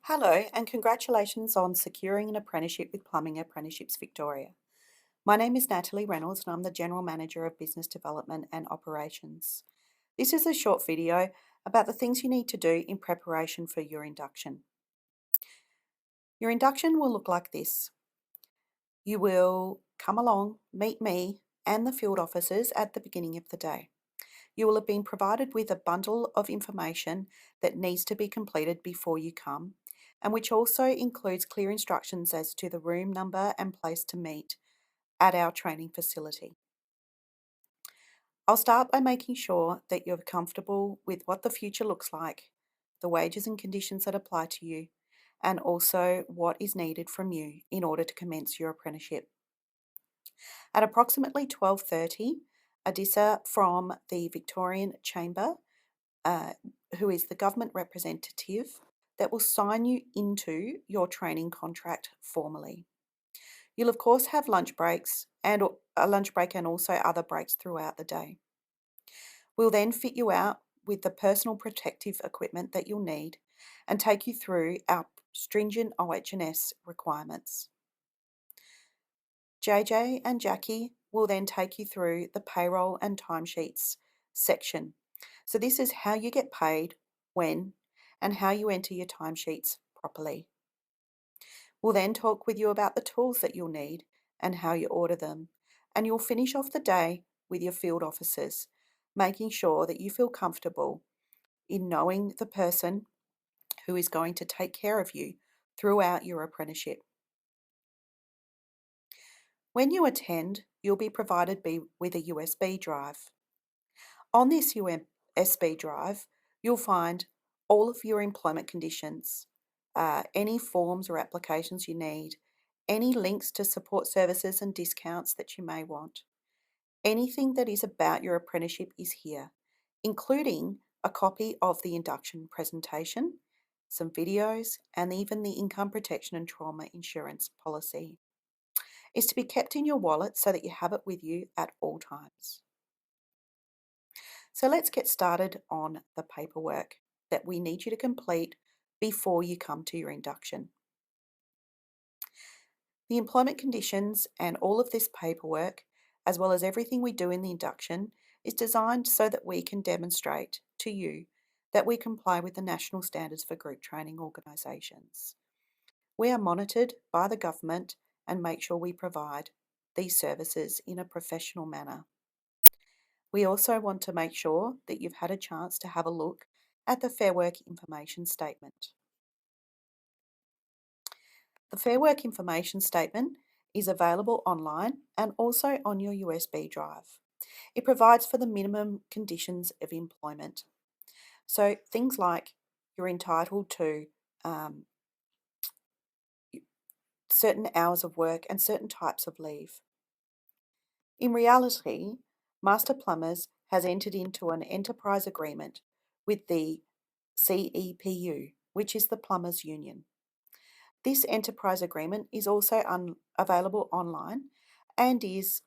Hello, and congratulations on securing an apprenticeship with Plumbing Apprenticeships Victoria. My name is Natalie Reynolds, and I'm the General Manager of Business Development and Operations. This is a short video about the things you need to do in preparation for your induction. Your induction will look like this. You will come along, meet me and the field officers at the beginning of the day. You will have been provided with a bundle of information that needs to be completed before you come, and which also includes clear instructions as to the room number and place to meet at our training facility. I'll start by making sure that you're comfortable with what the future looks like, the wages and conditions that apply to you, and also what is needed from you in order to commence your apprenticeship. At approximately 12:30, a DISA from the Victorian Chamber, uh, who is the government representative, that will sign you into your training contract formally. You'll of course have lunch breaks and a lunch break and also other breaks throughout the day. We'll then fit you out with the personal protective equipment that you'll need and take you through our stringent OH&S requirements. JJ and Jackie will then take you through the payroll and timesheets section. So this is how you get paid, when, and how you enter your timesheets properly. We'll then talk with you about the tools that you'll need and how you order them, and you'll finish off the day with your field officers, making sure that you feel comfortable in knowing the person who is going to take care of you throughout your apprenticeship. When you attend, you'll be provided with a USB drive. On this USB drive, you'll find all of your employment conditions, any forms or applications you need, any links to support services and discounts that you may want. Anything that is about your apprenticeship is here, including a copy of the induction presentation, some videos, and even the income protection and trauma insurance policy. It's to be kept in your wallet so that you have it with you at all times. So let's get started on the paperwork that we need you to complete before you come to your induction. The employment conditions and all of this paperwork, as well as everything we do in the induction, is designed so that we can demonstrate to you that we comply with the national standards for group training organisations. We are monitored by the government and make sure we provide these services in a professional manner. We also want to make sure that you've had a chance to have a look at the Fair Work Information Statement. The Fair Work Information Statement is available online and also on your USB drive. It provides for the minimum conditions of employment. So things like you're entitled to certain hours of work and certain types of leave. In reality, Master Plumbers has entered into an enterprise agreement with the CEPU, which is the Plumbers Union. This enterprise agreement is also available online and is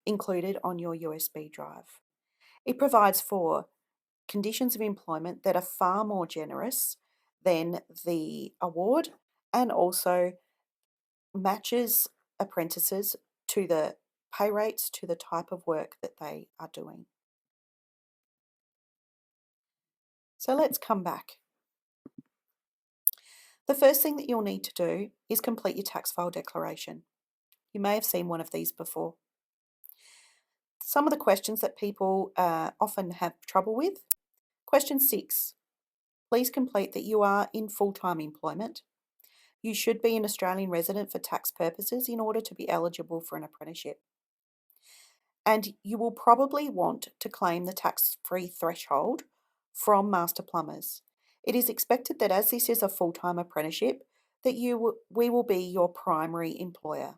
included on your USB drive. It provides for conditions of employment that are far more generous than the award and also matches apprentices to the pay rates to the type of work that they are doing. So let's come back. The first thing that you'll need to do is complete your tax file declaration. You may have seen one of these before. Some of the questions that people often have trouble with. Question 6, please complete that you are in full-time employment. You should be an Australian resident for tax purposes in order to be eligible for an apprenticeship. And you will probably want to claim the tax-free threshold from Master Plumbers. It is expected that as this is a full-time apprenticeship, that we will be your primary employer.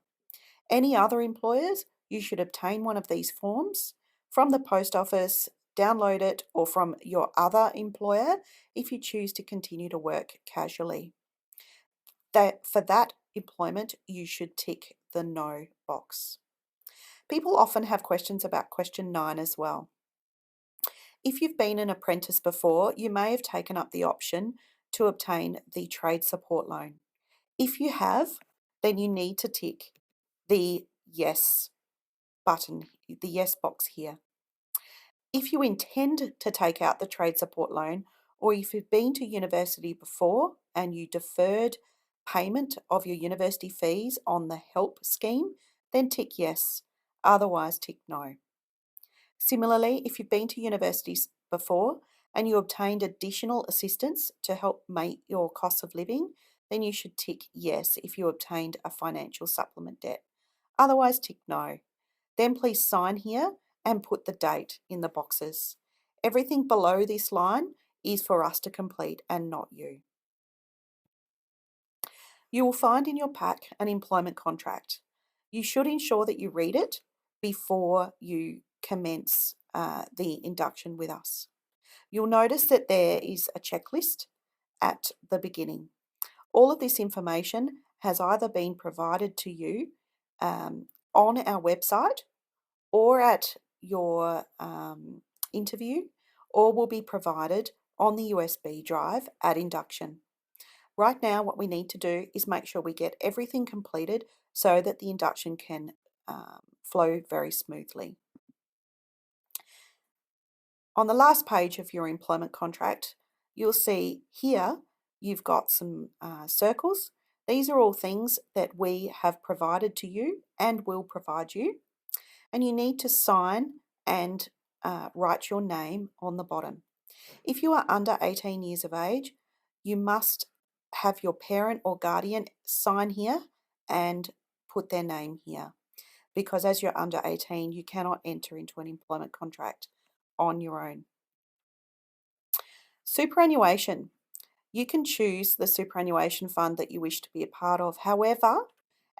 Any other employers, you should obtain one of these forms from the post office, download it, or from your other employer if you choose to continue to work casually. For that employment, you should tick the no box. People often have questions about question 9 as well. If you've been an apprentice before, you may have taken up the option to obtain the trade support loan. If you have, then you need to tick the yes button, the yes box here. If you intend to take out the trade support loan, or if you've been to university before and you deferred payment of your university fees on the HELP scheme, then tick yes, otherwise tick no. Similarly, if you've been to universities before and you obtained additional assistance to help meet your costs of living, then you should tick yes if you obtained a financial supplement debt. Otherwise, tick no. Then please sign here and put the date in the boxes. Everything below this line is for us to complete and not you. You will find in your pack an employment contract. You should ensure that you read it before you commence the induction with us. You'll notice that there is a checklist at the beginning. All of this information has either been provided to you on our website or at your interview, or will be provided on the USB drive at Induction. Right now, what we need to do is make sure we get everything completed so that the induction can flow very smoothly. On the last page of your employment contract, you'll see here you've got some circles. These are all things that we have provided to you and will provide you. And you need to sign and write your name on the bottom. If you are under 18 years of age, you must have your parent or guardian sign here and put their name here, because as you're under 18, you cannot enter into an employment contract on your own. Superannuation. You can choose the superannuation fund that you wish to be a part of. However,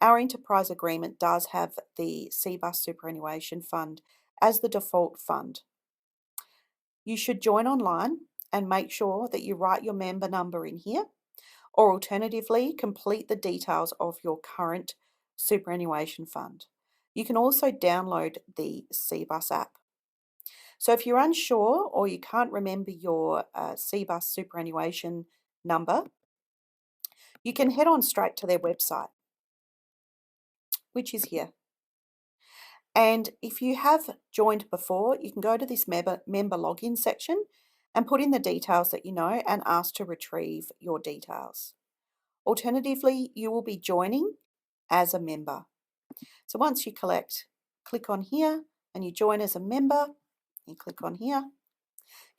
our enterprise agreement does have the CBUS superannuation fund as the default fund. You should join online and make sure that you write your member number in here, or alternatively, complete the details of your current superannuation fund. You can also download the CBUS app. So if you're unsure or you can't remember your CBUS superannuation number, you can head on straight to their website, which is here. And if you have joined before, you can go to this member login section and put in the details that you know and ask to retrieve your details. Alternatively, you will be joining as a member. So once you click on here and you join as a member, you click on here.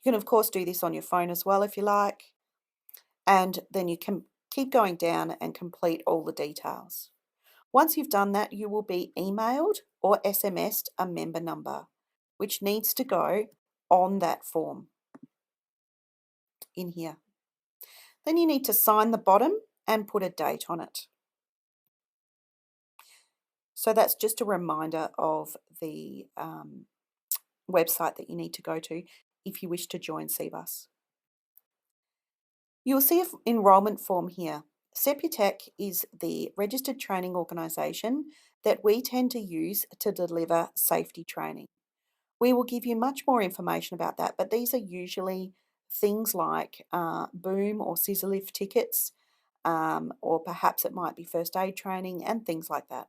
You can of course do this on your phone as well if you like, and then you can keep going down and complete all the details. Once you've done that, you will be emailed or SMS'd a member number, which needs to go on that form in here. Then you need to sign the bottom and put a date on it. So that's just a reminder of the website that you need to go to if you wish to join CBUS. You'll see an enrolment form here. Seputech is the registered training organisation that we tend to use to deliver safety training. We will give you much more information about that, but these are usually things like boom or scissor lift tickets, or perhaps it might be first aid training and things like that.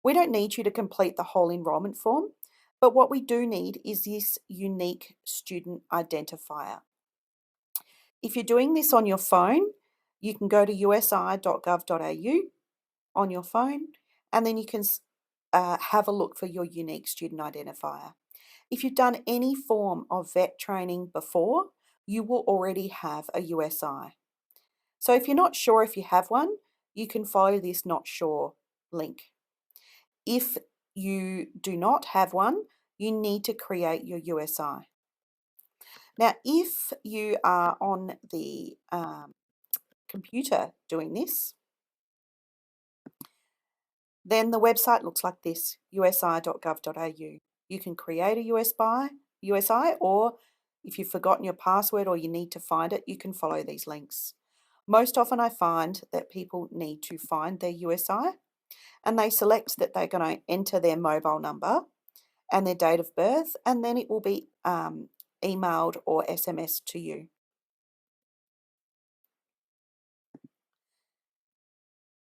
We don't need you to complete the whole enrolment form, but what we do need is this unique student identifier. If you're doing this on your phone, you can go to usi.gov.au on your phone, and then you can have a look for your unique student identifier. If you've done any form of vet training before, you will already have a USI. So if you're not sure if you have one, you can follow this not sure link. If you do not have one, you need to create your USI. Now, if you are on the computer doing this, then the website looks like this, usi.gov.au. You can create a USI, or if you've forgotten your password or you need to find it, you can follow these links. Most often I find that people need to find their USI, and they select that they're going to enter their mobile number and their date of birth, and then it will be emailed or SMS'd to you.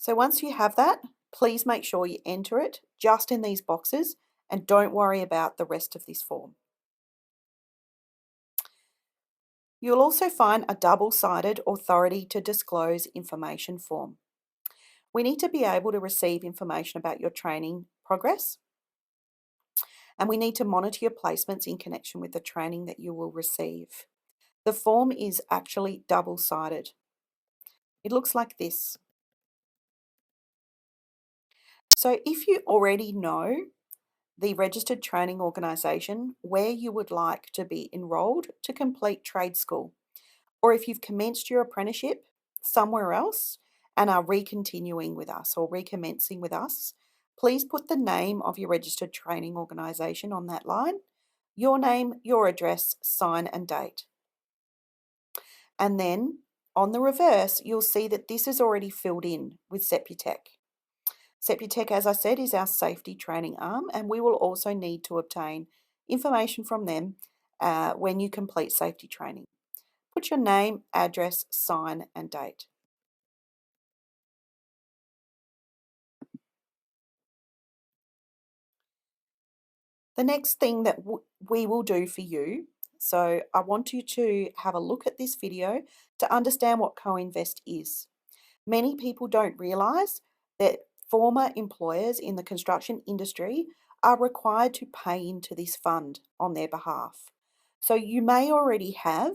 So once you have that, please make sure you enter it just in these boxes and don't worry about the rest of this form. You'll also find a double-sided authority to disclose information form. We need to be able to receive information about your training progress, and we need to monitor your placements in connection with the training that you will receive. The form is actually double-sided. It looks like this. So if you already know the registered training organisation where you would like to be enrolled to complete trade school, or if you've commenced your apprenticeship somewhere else and are recontinuing with us or recommencing with us, please put the name of your registered training organisation on that line, your name, your address, sign and date. And then on the reverse, you'll see that this is already filled in with Seputech. Seputech, as I said, is our safety training arm, and we will also need to obtain information from them when you complete safety training. Put your name, address, sign, and date. The next thing that we will do for you, so I want you to have a look at this video to understand what CoInvest is. Many people don't realise that former employers in the construction industry are required to pay into this fund on their behalf. So you may already have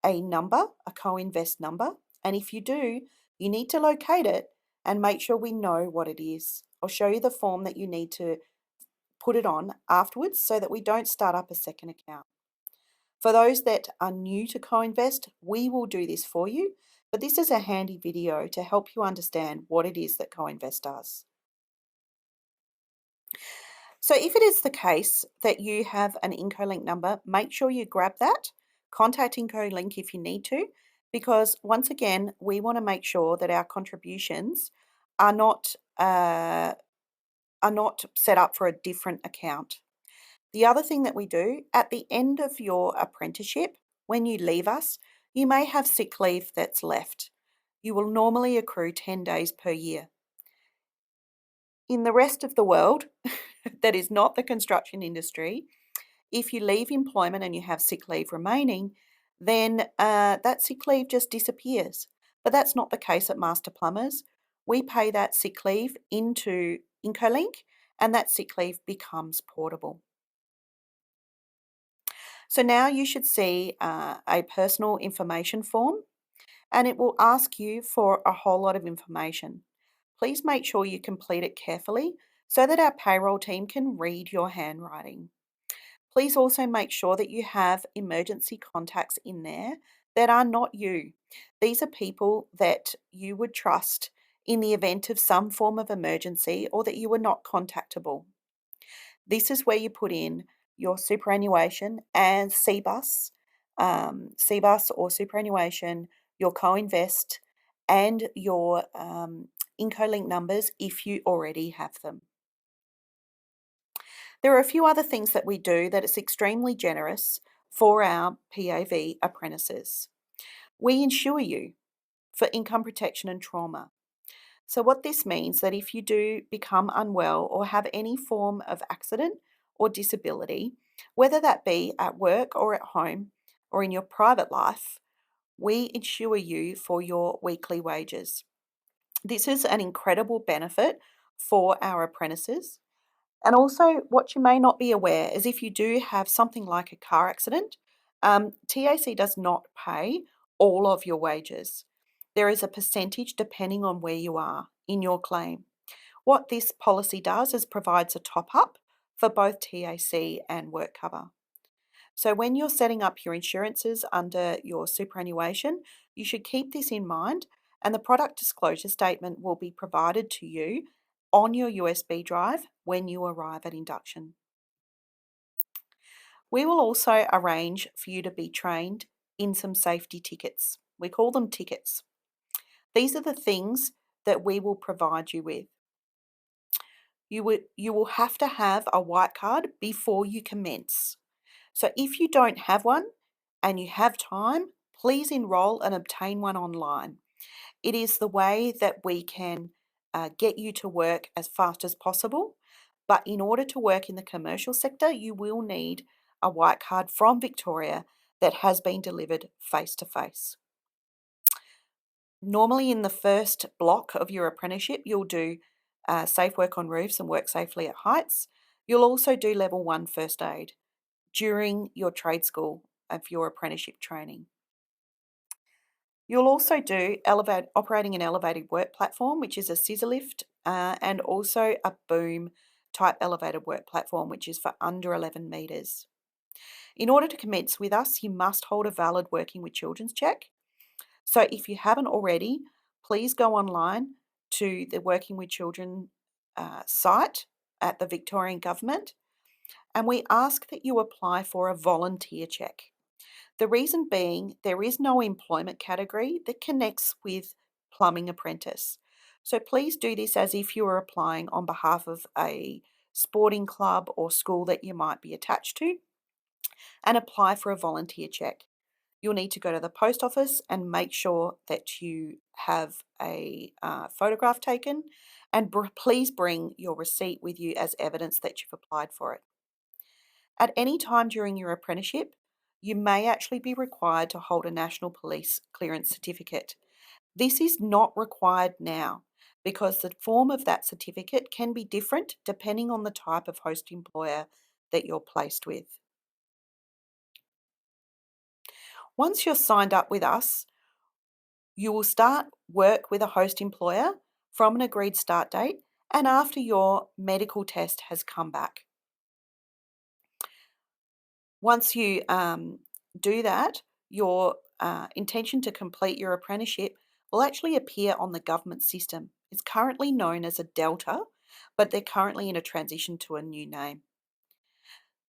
a number, a CoInvest number, and if you do, you need to locate it and make sure we know what it is. I'll show you the form that you need to put it on afterwards so that we don't start up a second account. For those that are new to CoInvest, we will do this for you, but this is a handy video to help you understand what it is that CoInvest does. So if it is the case that you have an IncoLink number, make sure you grab that, contact IncoLink if you need to, because once again, we want to make sure that our contributions are not set up for a different account. The other thing that we do, at the end of your apprenticeship, when you leave us, you may have sick leave that's left. You will normally accrue 10 days per year. In the rest of the world, that is not the construction industry, if you leave employment and you have sick leave remaining, then that sick leave just disappears. But that's not the case at Master Plumbers. We pay that sick leave into IncoLink, and that sick leave becomes portable. So now you should see a personal information form, and it will ask you for a whole lot of information. Please make sure you complete it carefully so that our payroll team can read your handwriting. Please also make sure that you have emergency contacts in there that are not you. These are people that you would trust in the event of some form of emergency or that you were not contactable. This is where you put in your superannuation and CBUS or superannuation, your CoInvest, and your IncoLink numbers if you already have them. There are a few other things that we do that is extremely generous for our PAV apprentices. We insure you for income protection and trauma. So what this means that if you do become unwell or have any form of accident or disability, whether that be at work or at home or in your private life, we insure you for your weekly wages. This is an incredible benefit for our apprentices. And also, what you may not be aware is if you do have something like a car accident, TAC does not pay all of your wages. There is a percentage depending on where you are in your claim. What this policy does is provides a top up for both TAC and work cover. So when you're setting up your insurances under your superannuation, you should keep this in mind, and the product disclosure statement will be provided to you on your USB drive when you arrive at Induction. We will also arrange for you to be trained in some safety tickets. We call them tickets. These are the things that we will provide you with. You will have to have a white card before you commence. So if you don't have one and you have time, please enroll and obtain one online. It is the way that we can get you to work as fast as possible. But in order to work in the commercial sector, you will need a white card from Victoria that has been delivered face to face. Normally, in the first block of your apprenticeship, you'll do safe work on roofs and work safely at heights. You'll also do level 1 first aid during your trade school of your apprenticeship training. You'll also do operating an elevated work platform, which is a scissor lift, and also a boom type elevated work platform, which is for under 11 metres. In order to commence with us, you must hold a valid Working with Children's check. So if you haven't already, please go online to the Working with Children site at the Victorian Government, and we ask that you apply for a volunteer check. The reason being, there is no employment category that connects with plumbing apprentice. So please do this as if you are applying on behalf of a sporting club or school that you might be attached to, and apply for a volunteer check. You'll need to go to the post office and make sure that you have a photograph taken, and please bring your receipt with you as evidence that you've applied for it. At any time during your apprenticeship, you may actually be required to hold a National Police Clearance Certificate. This is not required now because the form of that certificate can be different depending on the type of host employer that you're placed with. Once you're signed up with us, you will start work with a host employer from an agreed start date and after your medical test has come back. Once you do that, your intention to complete your apprenticeship will actually appear on the government system. It's currently known as a Delta, but they're currently in a transition to a new name.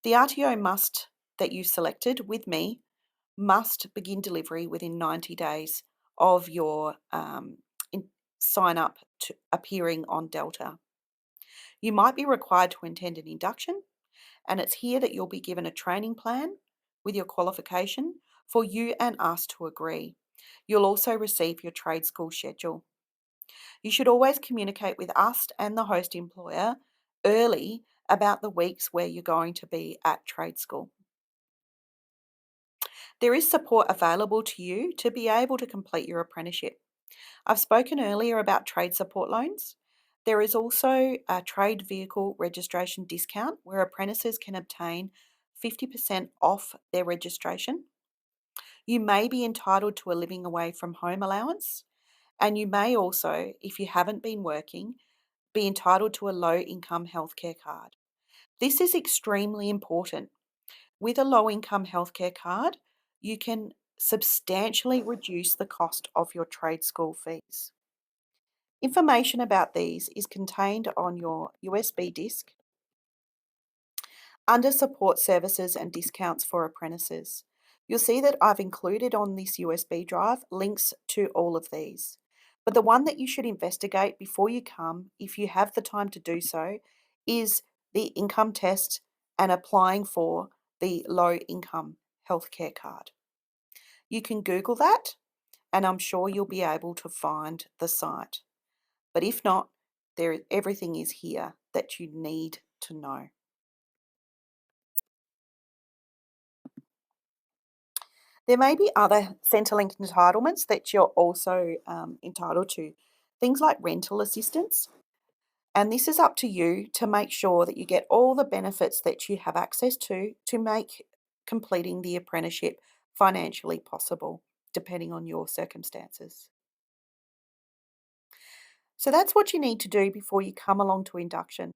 The RTO that you selected with me must begin delivery within 90 days of your sign up to appearing on Delta. You might be required to attend an induction, and it's here that you'll be given a training plan with your qualification for you and us to agree. You'll also receive your trade school schedule. You should always communicate with us and the host employer early about the weeks where you're going to be at trade school. There is support available to you to be able to complete your apprenticeship. I've spoken earlier about trade support loans. There is also a trade vehicle registration discount where apprentices can obtain 50% off their registration. You may be entitled to a living away from home allowance, and you may also, if you haven't been working, be entitled to a low income healthcare card. This is extremely important. With a low income healthcare card, you can substantially reduce the cost of your trade school fees. Information about these is contained on your USB disk under Support Services and Discounts for Apprentices. You'll see that I've included on this USB drive links to all of these. But the one that you should investigate before you come, if you have the time to do so, is the income test and applying for the low income healthcare card. You can Google that, and I'm sure you'll be able to find the site. But if not, everything is here that you need to know. There may be other Centrelink entitlements that you're also entitled to, things like rental assistance. And this is up to you to make sure that you get all the benefits that you have access to make completing the apprenticeship financially possible, depending on your circumstances. So that's what you need to do before you come along to induction.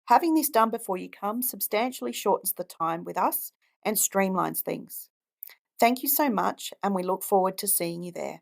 Having this done before you come substantially shortens the time with us and streamlines things. Thank you so much, and we look forward to seeing you there.